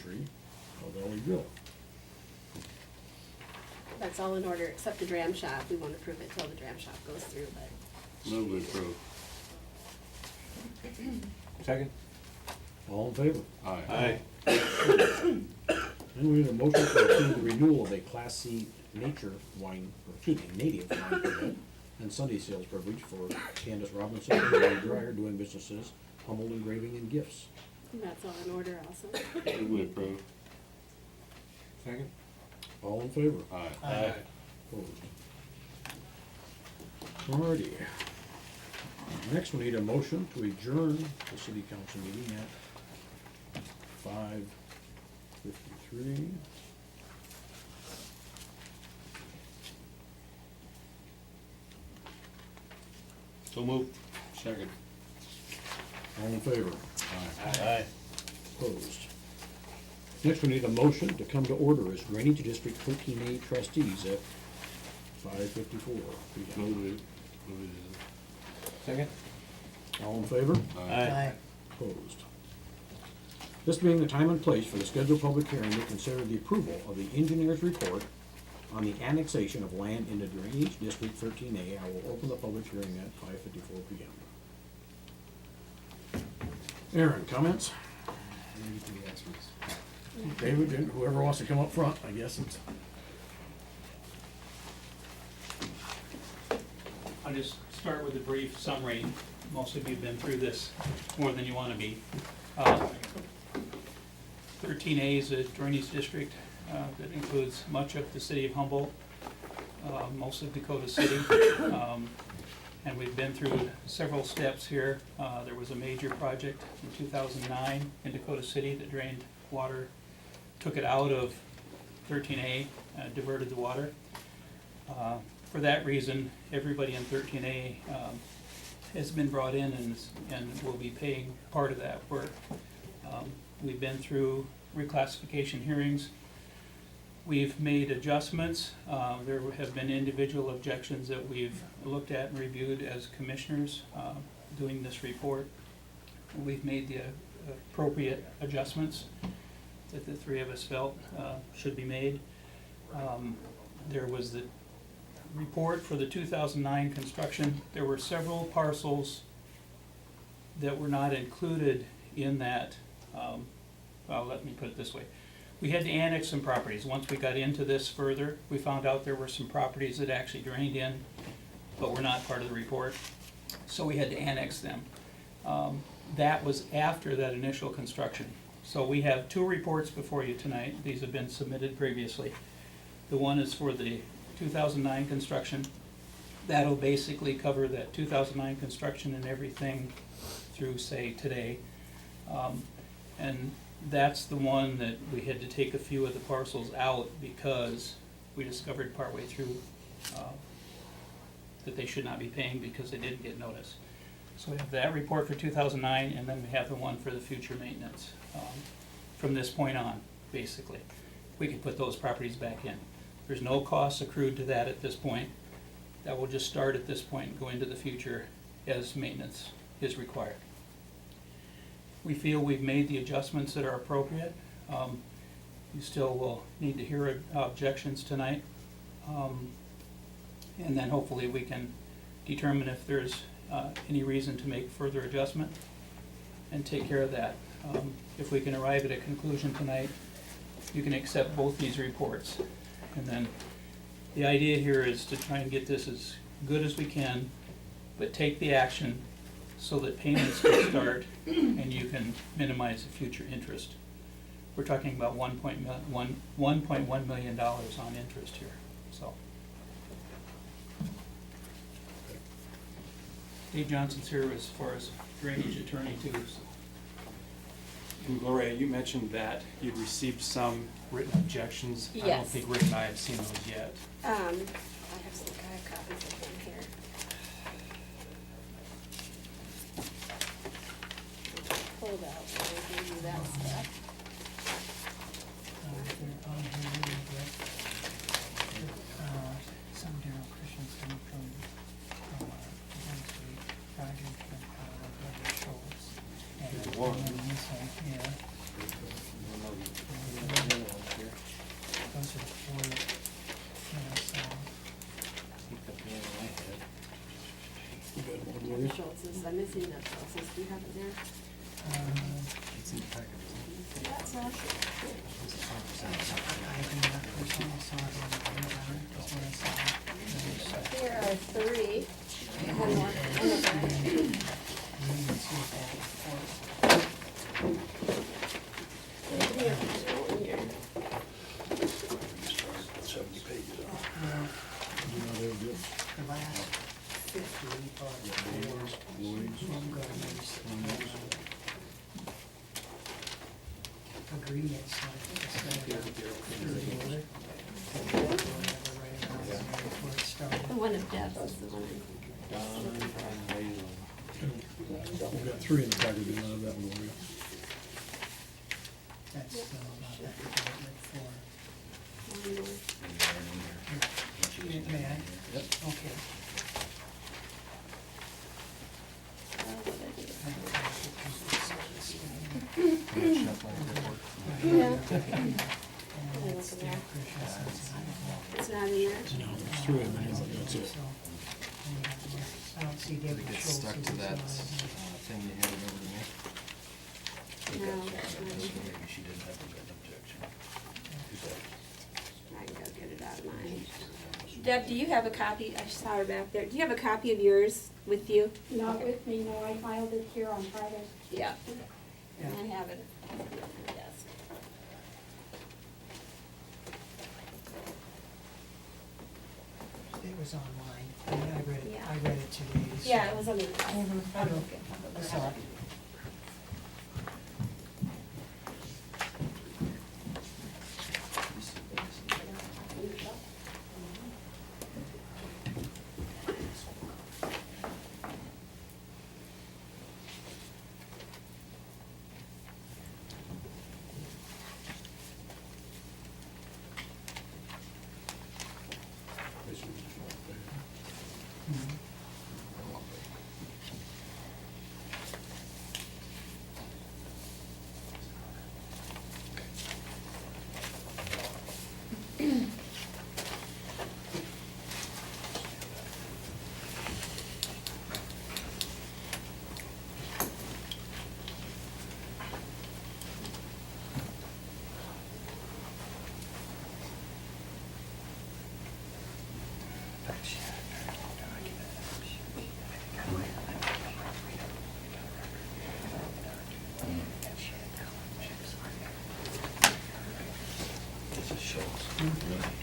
entry of Valley Grill. That's all in order, except the dram shop. We won't approve it till the dram shop goes through, but Move to approve. Second? All in favor? Aye. And we need a motion to approve the renewal of a Class C nature wine, or excuse me, native wine permit and Sunday sales privilege for Candace Robinson, Wine Dryer, doing businesses, Humboldt Engraving and Gifts. that's all in order also. Move to approve. Second? All in favor? Aye. Opposed? Alrighty. Next, we need a motion to adjourn the city council meeting at 5:53. So moved. Second. All in favor? Aye. Opposed? Next, we need a motion to come to order as Drainage District 13A trustees at 5:54 p.m. Move it. Second? All in favor? Aye. Opposed? This being the time and place for the scheduled public hearing to consider the approval of the engineer's report on the annexation of land into Drainage District 13A, I will open the public hearing at 5:54 p.m. Aaron, comments? David, and whoever wants to come up front, I guess it's. I'll just start with a brief summary. Most of you have been through this more than you want to be. 13A is a drainage district that includes much of the city of Humboldt, most of Dakota City. And we've been through several steps here. There was a major project in 2009 in Dakota City that drained water, took it out of 13A, diverted the water. For that reason, everybody in 13A has been brought in and will be paying part of that work. We've been through reclassification hearings. We've made adjustments. There have been individual objections that we've looked at and reviewed as commissioners doing this report. We've made the appropriate adjustments that the three of us felt should be made. There was the report for the 2009 construction. There were several parcels that were not included in that. Well, let me put it this way. We had to annex some properties. Once we got into this further, we found out there were some properties that actually drained in, but were not part of the report. So we had to annex them. That was after that initial construction. So we have two reports before you tonight. These have been submitted previously. The one is for the 2009 construction. That'll basically cover that 2009 construction and everything through, say, today. And that's the one that we had to take a few of the parcels out because we discovered partway through that they should not be paying because they didn't get notice. So we have that report for 2009, and then we have the one for the future maintenance. From this point on, basically, we can put those properties back in. There's no costs accrued to that at this point. That will just start at this point and go into the future as maintenance is required. We feel we've made the adjustments that are appropriate. You still will need to hear objections tonight. And then hopefully we can determine if there's any reason to make further adjustment and take care of that. If we can arrive at a conclusion tonight, you can accept both these reports. And then the idea here is to try and get this as good as we can, but take the action so that payments can start and you can minimize the future interest. We're talking about $1.1 million on interest here, so. Dave Johnson's here as far as drainage attorney too. So. And Gloria, you mentioned that you'd received some written objections. Yes. I don't think Rick and I have seen those yet. I have copies of them here. Hold out, I'll give you that stuff. Some Darrell Christensen from Roger from Robert Schultz. And then this one here. I'm missing that, so do you have it there? It's in the packet. That's all. I do not personally saw it on the radar, that's what I saw. There are three. One more. One of them. You can see that Three of them in here. Well, You know, they're good. the last 50 are for home governments. Agreements, I think it's whatever, right around there before it started. The one of Deb's is the one I'm looking for. We've got three in the package, none of that one will. That's about that development for, One more. may I? Yep. Okay. Oh, what did I do? Yeah. Yeah. And Look it's in the there. Christian It's not in here. No, there's three of them, that's it. So, I don't see David Get Schultz. stuck to that thing you handed over to me. No, that's not in here. Maybe she didn't have a good objection. I can go get it out of mine. Deb, do you have a copy? I saw her back there. Do you have a copy of yours with you? Not with me, no, I filed it here on Friday. Yeah. Yeah. I have it on my desk. It was online, I mean, Yeah. I read it today. so- Yeah, it was on the. I don't, I saw it.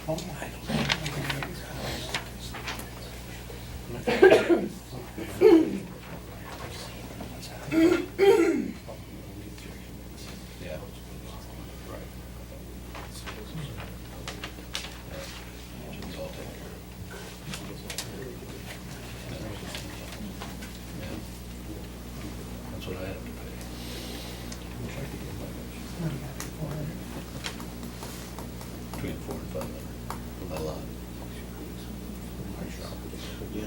Oh, I Yeah. It's all taken care of. That's what I have to pay. Between 400 and 500, a lot. Yeah.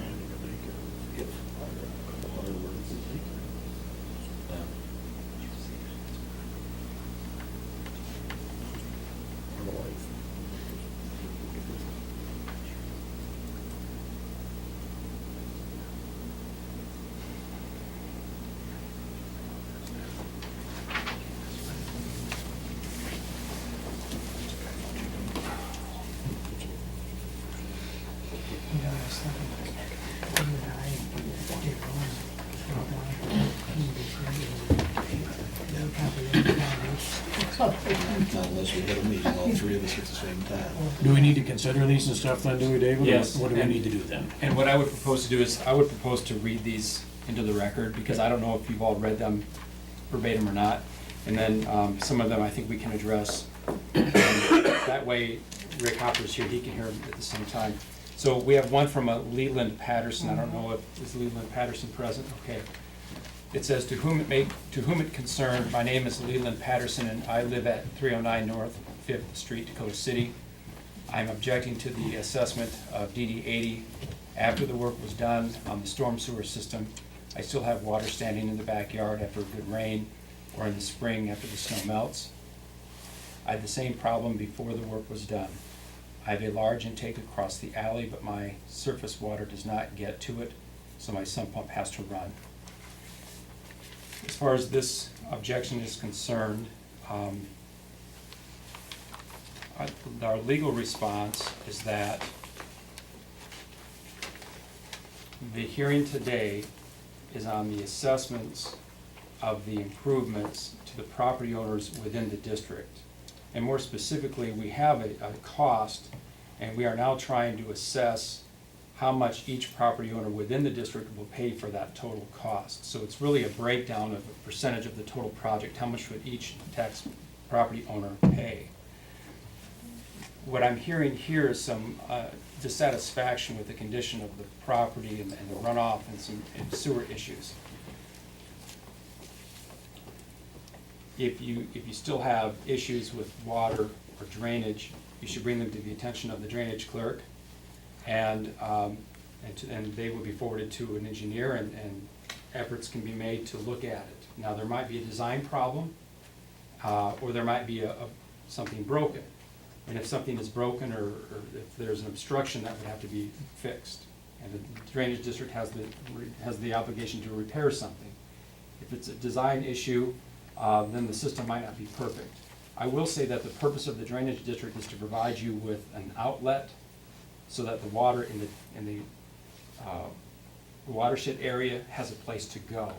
You know, I was thinking, you and I did one, Not unless we had a meeting, all three of us at the same time. Do we need to consider these and stuff then, do we, David? Or Yes, What do we and- need to do then? And what I would propose to do is, I would propose to read these into the record, because I don't know if you've all read them verbatim or not. And then, some of them I think we can address. And that way, Rick Hopper's here, he can hear them at the same time. So we have one from a Leland Patterson, I don't know if, is Leland Patterson present? Okay. It says, to whom it concerned, my name is Leland Patterson, and I live at 309 North 5th Street, Dakota City. I'm objecting to the assessment of DD 80. After the work was done on the storm sewer system, I still have water standing in the backyard after a good rain, or in the spring after the snow melts. I had the same problem before the work was done. I have a large intake across the alley, but my surface water does not get to it, so my sump pump has to run. as far as this objection is concerned, our legal response is that the hearing today is on the assessments of the improvements to the property owners within the district. And more specifically, we have a cost, and we are now trying to assess how much each property owner within the district will pay for that total cost. So it's really a breakdown of a percentage of the total project, how much would each tax property owner pay. What I'm hearing here is some dissatisfaction with the condition of the property and the runoff and some sewer issues. If you still have issues with water or drainage, you should bring them to the attention of the drainage clerk, and they will be forwarded to an engineer, and efforts can be made to look at it. Now, there might be a design problem, or there might be something broken. And if something is broken, or if there's an obstruction, that would have to be fixed. And the drainage district has the obligation to repair something. If it's a design issue, then the system might not be perfect. I will say that the purpose of the drainage district is to provide you with an outlet so that the water in the watershed area has a place to go.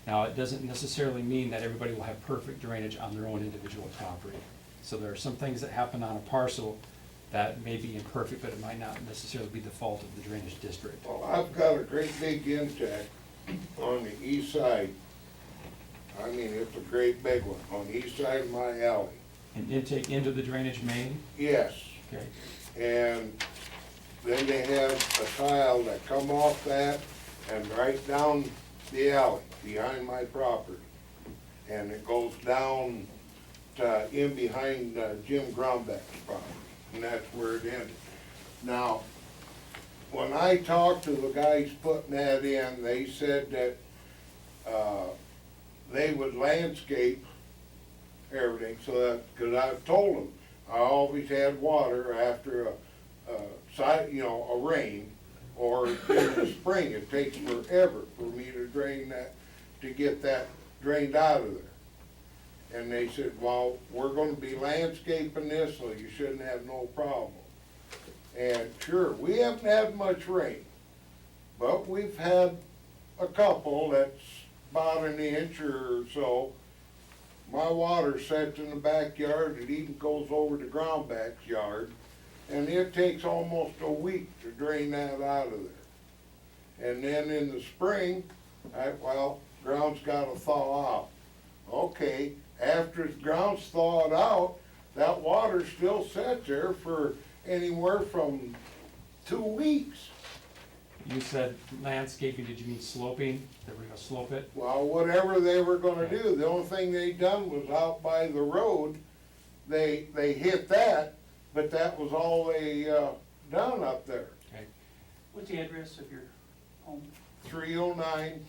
Now, it doesn't necessarily mean that everybody will have perfect drainage on their own individual property. So there are some things that happen on a parcel that may be imperfect, but it might not necessarily be the fault of the drainage district. Well, I've got a great big intake on the east side. I mean, it's a great big one, on the east side of my alley. An intake into the drainage main? Yes, Okay. and then they have a tile that come off that and right down the alley behind my property. And it goes down to in behind Jim Grombeck's property, and that's where it ended. Now, when I talked to the guys putting that in, they said that they would landscape everything, so that, because I've told them, I always had water after a rain, or in the spring. It takes forever for me to drain that, to get that drained out of there. And they said, well, we're gonna be landscaping this, so you shouldn't have no problem. And sure, we haven't had much rain, but we've had a couple that's about an inch or so. My water sits in the backyard, it even goes over to Groundback's yard, and it takes almost a week to drain that out of there. And then in the spring, ground's gotta thaw out. Okay, after the ground's thawed out, that water still sits there for anywhere from 2 weeks. You said landscaping, did you mean sloping? They were gonna slope it? Well, whatever they were gonna do, the only thing they done was out by the road, they hit that, but that was all they done up there. Okay. What's the address of your home? 309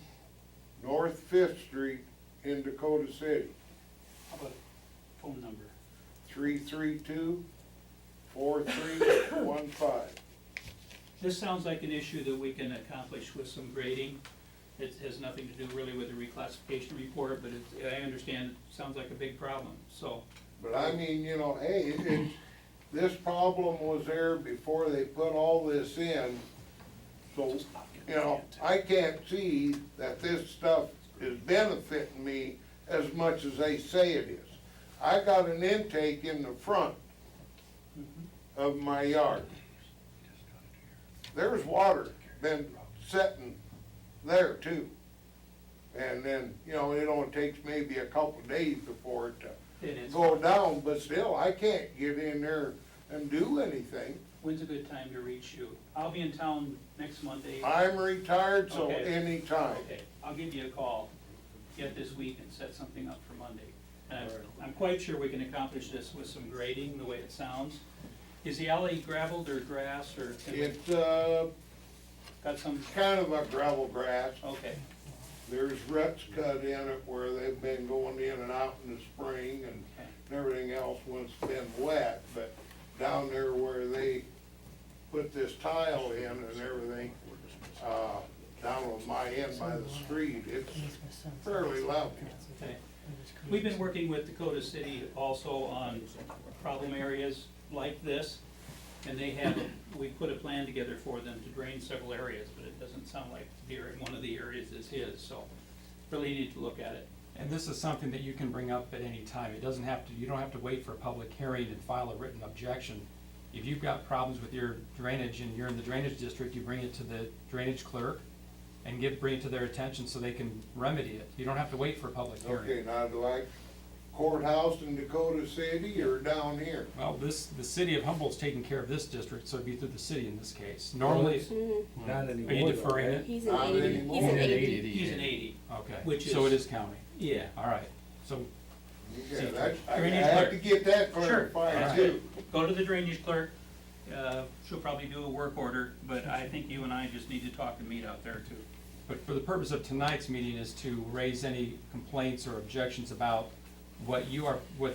North Fifth Street in Dakota City, How about phone number? 332-4315. This sounds like an issue that we can accomplish with some grading. It has nothing to do really with the reclassification report, but I understand it sounds like a big problem, so. But I mean, hey, this problem was there before they put all this in. So, I can't see that this stuff is benefiting me as much as they say it is. I got an intake in the front of my yard. There's water been sitting there too. And then, it only takes maybe a couple days before it to go down, but still, I can't get in there and do anything. When's a good time to reach you? I'll be in town next Monday. I'm retired, so Okay. anytime. Okay, I'll give you a call, get this week and set something up for Monday. And I'm quite sure we can accomplish this with some grading, the way it sounds. Is the alley gravelled or grass or? It's Got some, kind of a gravel grass. okay, There's ruts cut in it where they've been going in and out in the spring and okay. everything else when it's been wet. But down there where they put this tile in and everything, down on my end by the street, it's fairly level. Okay. We've been working with Dakota City also on problem areas like this, and we put a plan together for them to drain several areas, but it doesn't sound like one of the areas is his, so really need to look at it. And this is something that you can bring up at any time. It doesn't have to, you don't have to wait for a public hearing and file a written objection. If you've got problems with your drainage and you're in the drainage district, you bring it to the drainage clerk and bring it to their attention so they can remedy it. You don't have to wait for a public hearing. Okay, now do I courthouse in Dakota City or down here? Well, the city of Humboldt's taking care of this district, so it'd be through the city in this case. Normally, Mhm. Not anymore. are you though, deferring right? it? He's an Not 80, anymore. he's an 80. He's an 80, Okay, Which so it is- is county. yeah. All right, so, Okay, that's, I Drainage have clerk. to get that Sure. clarified Alright. too. Go to the drainage clerk, she'll probably do a work order, but I think you and I just need to talk and meet out there too. but for the purpose of tonight's meeting is to raise any complaints or objections about what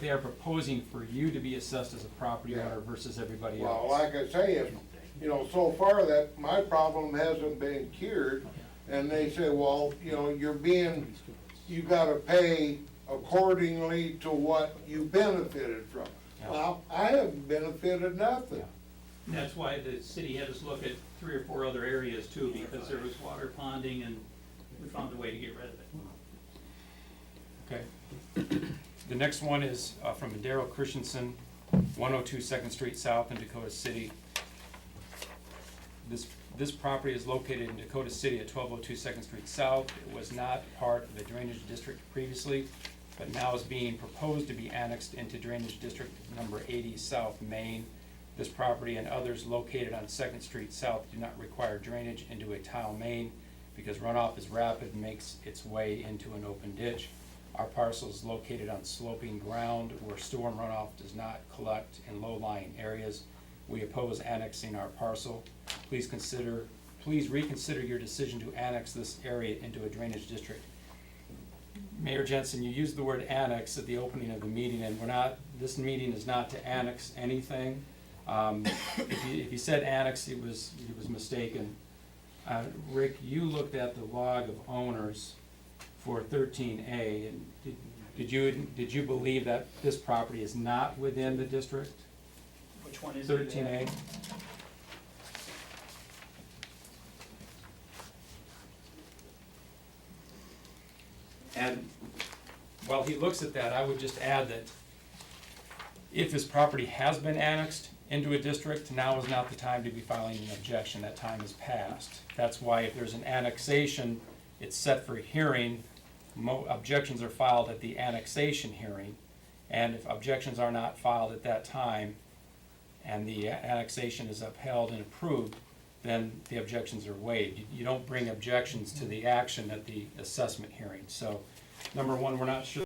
they are proposing for you to be assessed as a property Yeah. owner versus everybody Well, else. like I say, if, you know, so far that my problem hasn't been cured, and they say, well, you know, you gotta pay accordingly to what you benefited from. Yeah. Well, I haven't benefited nothing. And that's why the city had us look at 3 or 4 other areas too, because there was water ponding and we found a way to get rid of it. Okay. The next one is from Daryl Christensen, 102 Second Street South in Dakota City. This property is located in Dakota City at 1202 Second Street South. It was not part of the drainage district previously, but now is being proposed to be annexed into drainage district number 80 South Main. This property and others located on Second Street South do not require drainage into a tile main because runoff is rapid and makes its way into an open ditch. Our parcel is located on sloping ground where storm runoff does not collect in low-lying areas. We oppose annexing our parcel. Please reconsider your decision to annex this area into a drainage district. Mayor Jensen, you used the word annex at the opening of the meeting, and this meeting is not to annex anything. If you said annex, he was mistaken. Rick, you looked at the log of owners for 13A, and did you believe that this property is not within the district? Which one is it? 13A? And while he looks at that, I would just add that if his property has been annexed into a district, now is not the time to be filing an objection. That time is past. That's why if there's an annexation, it's set for hearing. Objections are filed at the annexation hearing. And if objections are not filed at that time, and the annexation is upheld and approved, then the objections are waived. You don't bring objections to the action at the assessment hearing. So, number one, we're not sure